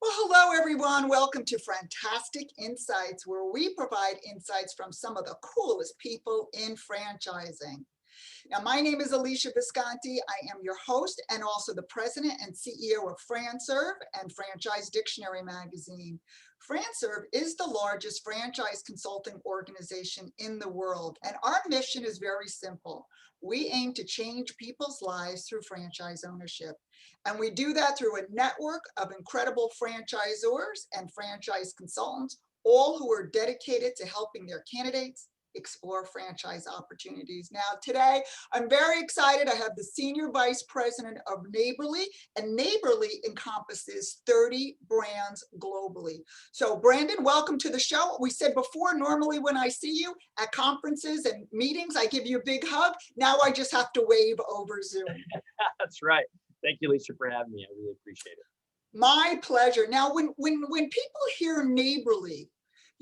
Well, hello, everyone. Welcome to FranTastic InSights, where we provide insights from some of the coolest people in franchising. Now, my name is Alesia Visconti. I am your host and also the president and CEO of FranServe and Franchise Dictionary magazine. FranServe is the largest franchise consulting organization in the world, and our mission is very simple. We aim to change people's lives through franchise ownership. And we do that through a network of incredible franchisors and franchise consultants, all who are dedicated to helping their candidates explore franchise opportunities. Now, today, I'm very excited. I have the Senior Vice President of Neighborly, and Neighborly encompasses 30 brands globally. So, Brandon, welcome to the show. We said before, normally when I see you at conferences and meetings, I give you a big hug. Now I just have to wave over Zoom. That's right. Thank you, Lisa, for having me. I really appreciate it. My pleasure. Now, when people hear Neighborly,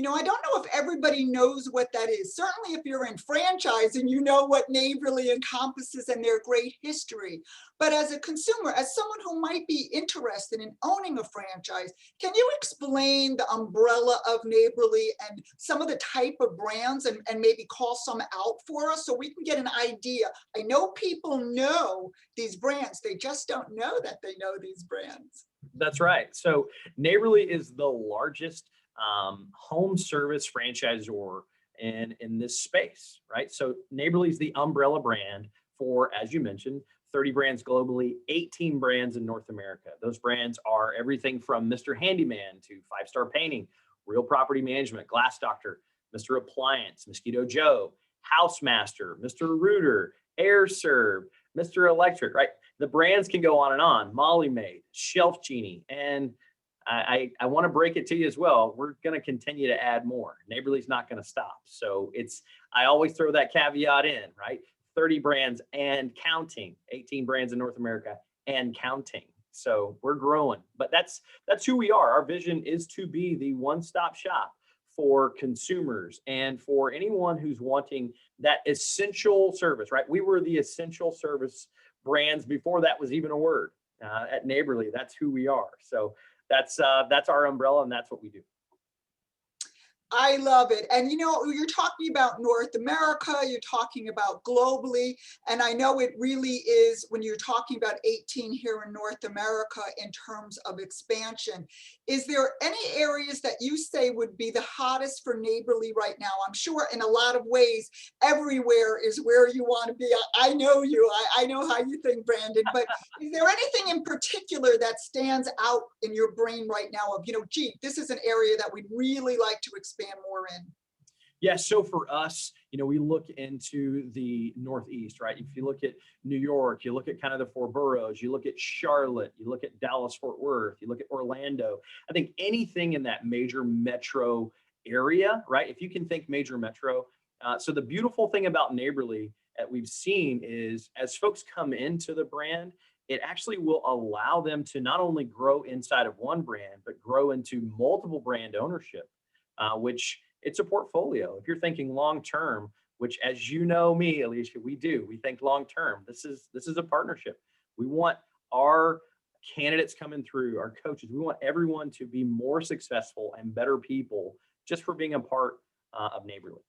I don't know if everybody knows what that is. Certainly if you're in franchising, you know what Neighborly encompasses and their great history. But as a consumer, as someone who might be interested in owning a franchise, can you explain the umbrella of Neighborly and some of the type of brands and maybe call some out for us so we can get an idea? I know people know these brands, they just don't know that they know these brands. That's right. So Neighborly is the largest home service franchisor in this space, right? So Neighborly is the umbrella brand for, as you mentioned, 30 brands globally, 18 brands in North America. Those brands are everything from Mr. Handyman to 5-Star Painting, Real Property Management, Glass Doctor, Mr. Appliance, Mosquito Joe, Housemaster, Mr. Rooter, FranServe, Mr. Electric, right? The brands can go on and on. Molly Maid, Shelf Genie, and I want to break it to you as well. We're going to continue to add more. Neighborly's not going to stop. So I always throw that caveat in, right? 30 brands and counting, 18 brands in North America and counting. So we're growing, but that's who we are. Our vision is to be the one-stop shop for consumers and for anyone who's wanting that essential service, right? We were the essential service brands before that was even a word. At Neighborly, that's who we are. So that's our umbrella, and that's what we do. I love it. And you're talking about North America, you're talking about globally, and I know it really is when you're talking about 18 here in North America in terms of expansion. Is there any areas that you say would be the hottest for Neighborly right now? I'm sure in a lot of ways, everywhere is where you want to be. I know you, I know how you think, Brandon, but is there anything in particular that stands out in your brain right now of, gee, this is an area that we'd really like to expand more in? Yeah, so for us, we look into the Northeast, right? If you look at New York, you look at kind of the 4 boroughs, you look at Charlotte, you look at Dallas, Fort Worth, you look at Orlando. I think anything in that major metro area, right? If you can think major metro. So the beautiful thing about Neighborly that we've seen is as folks come into the brand, it actually will allow them to not only grow inside of one brand, but grow into multiple brand ownership. Which it's a portfolio. If you're thinking long-term, which as you know me, Alesia, we think long-term. This is a partnership. We want our candidates coming through, our coaches, we want everyone to be more successful and better people just for being a part of Neighborly.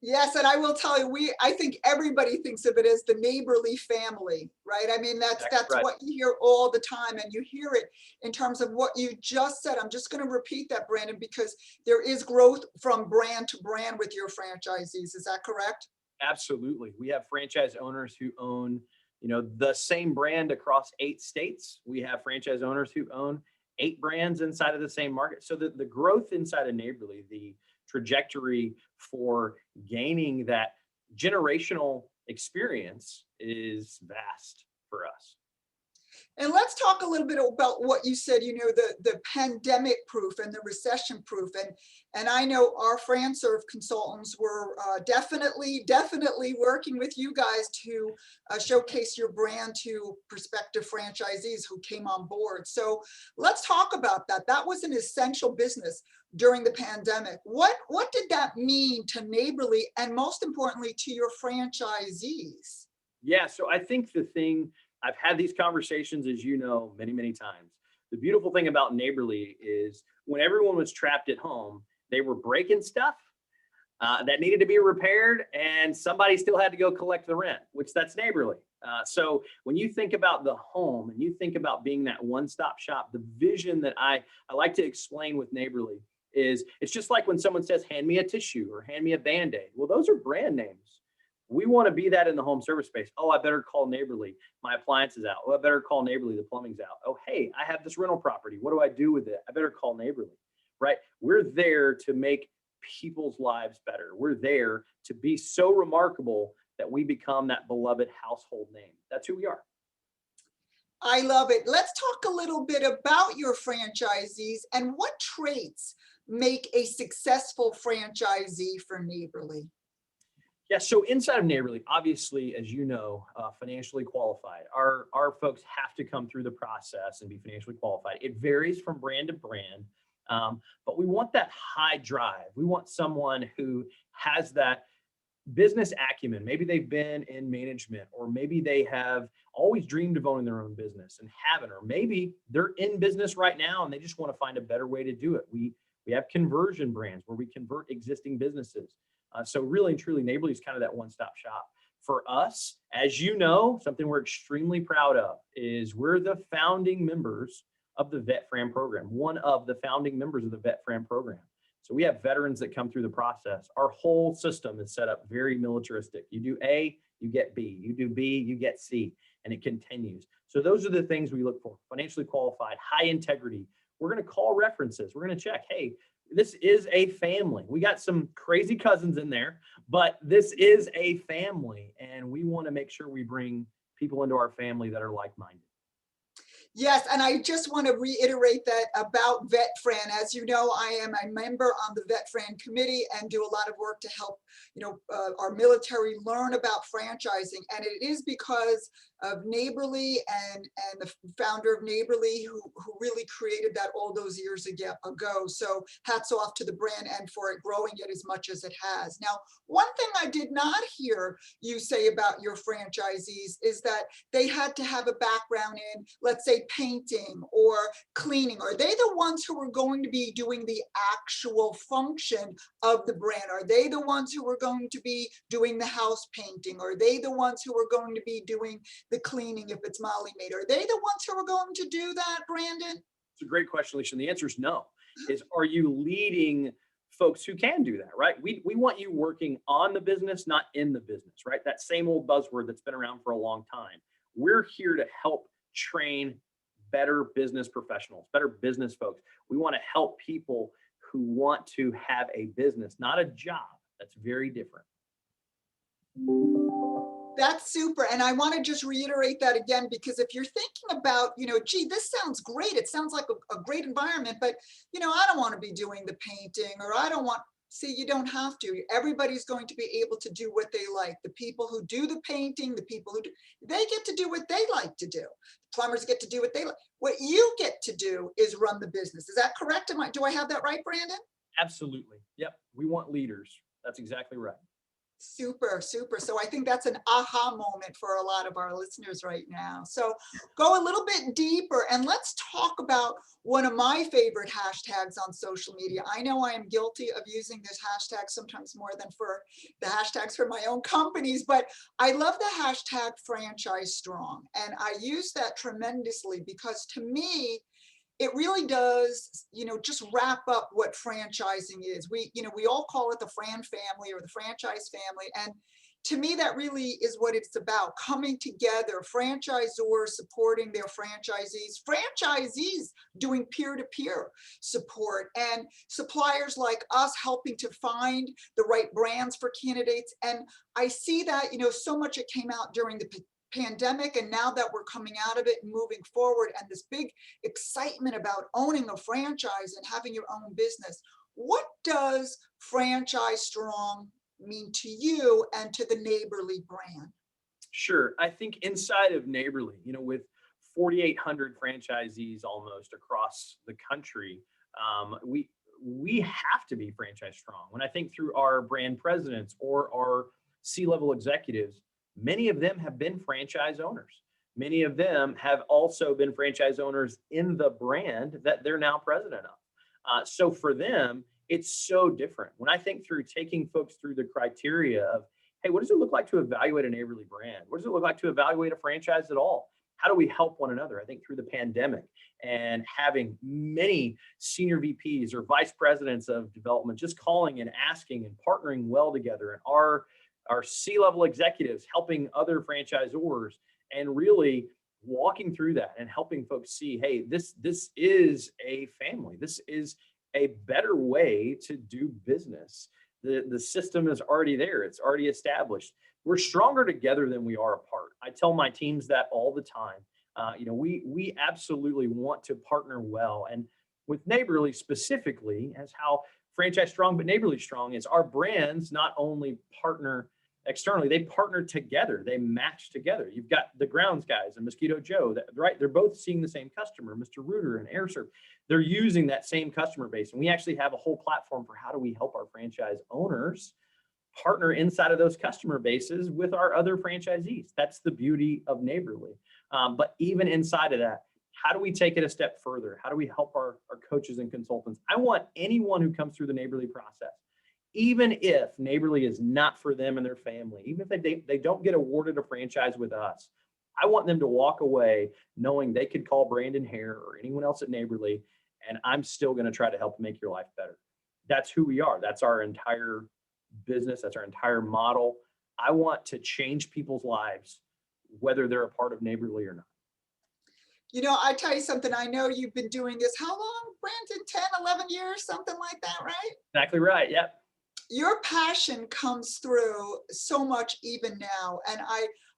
Yes, and I will tell you, I think everybody thinks of it as the Neighborly family, right? I mean, that's right. What you hear all the time, and you hear it in terms of what you just said. I'm just going to repeat that, Brandon, because there is growth from brand to brand with your franchisees. Is that correct? Absolutely. We have franchise owners who own, the same brand across 8 states. We have franchise owners who own 8 brands inside of the same market. So the growth inside of Neighborly, the trajectory for gaining that generational experience is vast for us. And let's talk a little bit about what you said, the pandemic proof and the recession proof. And I know our FranServe consultants were definitely working with you guys to showcase your brand to prospective franchisees who came on board. So let's talk about that. That was an essential business during the pandemic. What did that mean to Neighborly and most importantly to your franchisees? Yeah, so I think I've had these conversations, as you know, many, many times. The beautiful thing about Neighborly is when everyone was trapped at home, they were breaking stuff that needed to be repaired, and somebody still had to go collect the rent, which that's Neighborly. So when you think about the home and you think about being that one-stop shop, the vision that I like to explain with Neighborly is it's just like when someone says, hand me a tissue or hand me a Band-Aid. Well, those are brand names. We want to be that in the home service space. Oh, I better call Neighborly. My appliance is out. Oh, I better call Neighborly. The plumbing's out. Oh, hey, I have this rental property. What do I do with it? I better call Neighborly, right? We're there to make people's lives better. We're there to be so remarkable that we become that beloved household name. That's who we are. I love it. Let's talk a little bit about your franchisees and what traits make a successful franchisee for Neighborly. Yeah, so inside of Neighborly, obviously, as you know, financially qualified. Our folks have to come through the process and be financially qualified. It varies from brand to brand, but we want that high drive. We want someone who has that business acumen. Maybe they've been in management, or maybe they have always dreamed of owning their own business and haven't, or maybe they're in business right now and they just want to find a better way to do it. We have conversion brands where we convert existing businesses. So really and truly, Neighborly is kind of that one-stop shop. For us, as you know, something we're extremely proud of is we're the founding members of the Vet Fran program, one of the founding members of the Vet Fran program. So we have veterans that come through the process. Our whole system is set up very militaristic. You do A, you get B. You do B, you get C, and it continues. So those are the things we look for: financially qualified, high integrity. We're going to call references. We're going to check, hey, this is a family. We got some crazy cousins in there, but this is a family, and we want to make sure we bring people into our family that are like-minded. Yes, and I just want to reiterate that about Vet Fran. As you know, I am a member on the Vet Fran committee and do a lot of work to help, our military learn about franchising. And it is because of Neighborly and the founder of Neighborly who really created that all those years ago. So hats off to the brand and for it growing it as much as it has. Now, one thing I did not hear you say about your franchisees is that they had to have a background in, let's say, painting or cleaning. Are they the ones who are going to be doing the actual function of the brand? Are they the ones who are going to be doing the house painting? Are they the ones who are going to be doing the cleaning if it's Molly made? Are they the ones who are going to do that, Brandon? It's a great question, Alicia. And the answer is no. Are you leading folks who can do that, right? We want you working on the business, not in the business, right? That same old buzzword that's been around for a long time. We're here to help train better business professionals, better business folks. We want to help people who want to have a business, not a job. That's very different. That's super. And I want to just reiterate that again, because if you're thinking about, gee, this sounds great. It sounds like a great environment, but, I don't want to be doing the painting, or I don't want, see, you don't have to. Everybody's going to be able to do what they like. The people who do the painting, the people who do, they get to do what they like to do. The plumbers get to do what they like. What you get to do is run the business. Is that correct? Do I have that right, Brandon? Absolutely. Yep. We want leaders. That's exactly right. Super, super. So I think that's an aha moment for a lot of our listeners right now. So go a little bit deeper and let's talk about one of my favorite hashtags on social media. I know I am guilty of using this hashtag sometimes more than for the hashtags for my own companies, but I love the hashtag franchise strong. And I use that tremendously because to me, it really does, just wrap up what franchising is. We all call it the Fran family or the franchise family. And to me, that really is what it's about: coming together, franchisors supporting their franchisees doing peer-to-peer support, and suppliers like us helping to find the right brands for candidates. And I see that, so much it came out during the pandemic, and now that we're coming out of it and moving forward, and this big excitement about owning a franchise and having your own business. What does franchise strong mean to you and to the Neighborly brand? Sure. I think inside of Neighborly, with 4,800 franchisees almost across the country, we have to be franchise strong. When I think through our brand presidents or our C-level executives, many of them have been franchise owners. Many of them have also been franchise owners in the brand that they're now president of. So for them, it's so different. When I think through taking folks through the criteria of, hey, what does it look like to evaluate a Neighborly brand? What does it look like to evaluate a franchise at all? How do we help one another? I think through the pandemic and having many senior VPs or vice presidents of development just calling and asking and partnering well together, and our C-level executives helping other franchisors and really walking through that and helping folks see, hey, this is a family. This is a better way to do business. The system is already there. It's already established. We're stronger together than we are apart. I tell my teams that all the time. We absolutely want to partner well. And with Neighborly specifically, as how Franchise Strong but Neighborly Strong is, our brands not only partner externally, they partner together, they match together. You've got the Grounds guys and Mosquito Joe, right? They're both seeing the same customer, Mr. Rooter and AirServe. They're using that same customer base. And we actually have a whole platform for how do we help our franchise owners partner inside of those customer bases with our other franchisees. That's the beauty of Neighborly. But even inside of that, how do we take it a step further? How do we help our coaches and consultants? I want anyone who comes through the Neighborly process, even if Neighborly is not for them and their family, even if they don't get awarded a franchise with us, I want them to walk away knowing they could call Brandon Haire or anyone else at Neighborly, and I'm still going to try to help make your life better. That's who we are. That's our entire business. That's our entire model. I want to change people's lives, whether they're a part of Neighborly or not. I tell you something, I know you've been doing this. How long, Brandon? 10, 11 years, something like that, right? Exactly right. Yep. Your passion comes through so much even now. And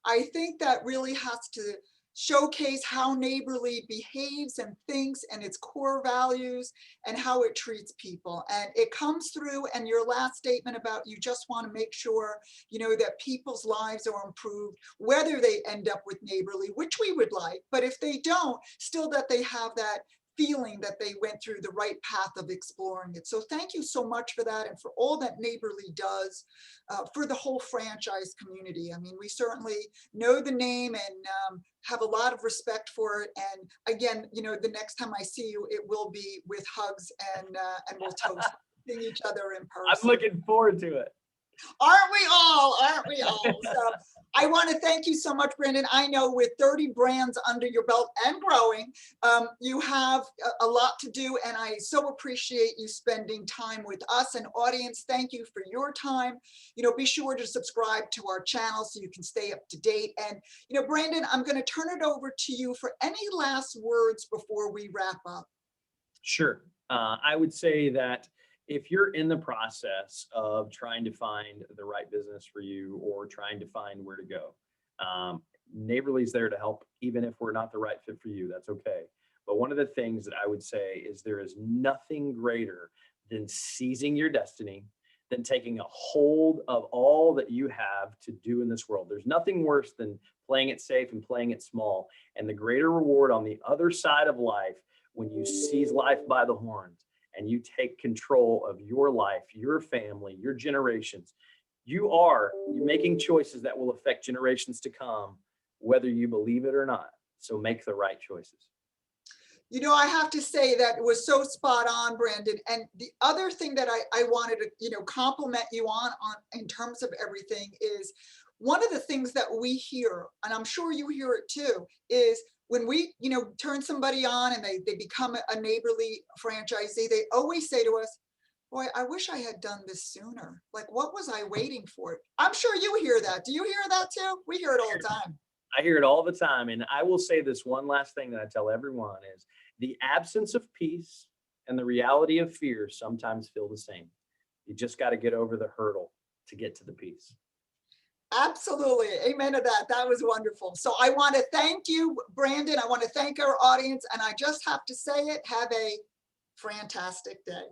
I think that really has to showcase how Neighborly behaves and thinks and its core values and how it treats people. And it comes through, and your last statement about you just want to make sure, that people's lives are improved, whether they end up with Neighborly, which we would like, but if they don't, still that they have that feeling that they went through the right path of exploring it. So thank you so much for that and for all that Neighborly does for the whole franchise community. I mean, we certainly know the name and have a lot of respect for it. And again, the next time I see you, it will be with hugs and we'll toast seeing each other in person. I'm looking forward to it. Aren't we all? Aren't we all? So I want to thank you so much, Brandon. I know with 30 brands under your belt and growing, you have a lot to do, and I so appreciate you spending time with us. And audience, thank you for your time. Be sure to subscribe to our channel so you can stay up to date. And, Brandon, I'm going to turn it over to you for any last words before we wrap up. Sure. I would say that if you're in the process of trying to find the right business for you or trying to find where to go, Neighborly's there to help, even if we're not the right fit for you. That's okay. But one of the things that I would say is there is nothing greater than seizing your destiny, than taking a hold of all that you have to do in this world. There's nothing worse than playing it safe and playing it small. And the greater reward on the other side of life, when you seize life by the horns, and you take control of your life, your family, your generations, you're making choices that will affect generations to come, whether you believe it or not. So make the right choices. I have to say that was so spot on, Brandon. And the other thing that I wanted to, compliment you on in terms of everything is one of the things that we hear, and I'm sure you hear it too, is when we, turn somebody on and they become a Neighborly franchisee, they always say to us, boy, I wish I had done this sooner. Like, what was I waiting for? I'm sure you hear that. Do you hear that too? We hear it all the time. I hear it all the time. And I will say this one last thing that I tell everyone is the absence of peace and the reality of fear sometimes feel the same. You just got to get over the hurdle to get to the peace. Absolutely. Amen to that. That was wonderful. So I want to thank you, Brandon. I want to thank our audience. And I just have to say it, have a FranTastic day.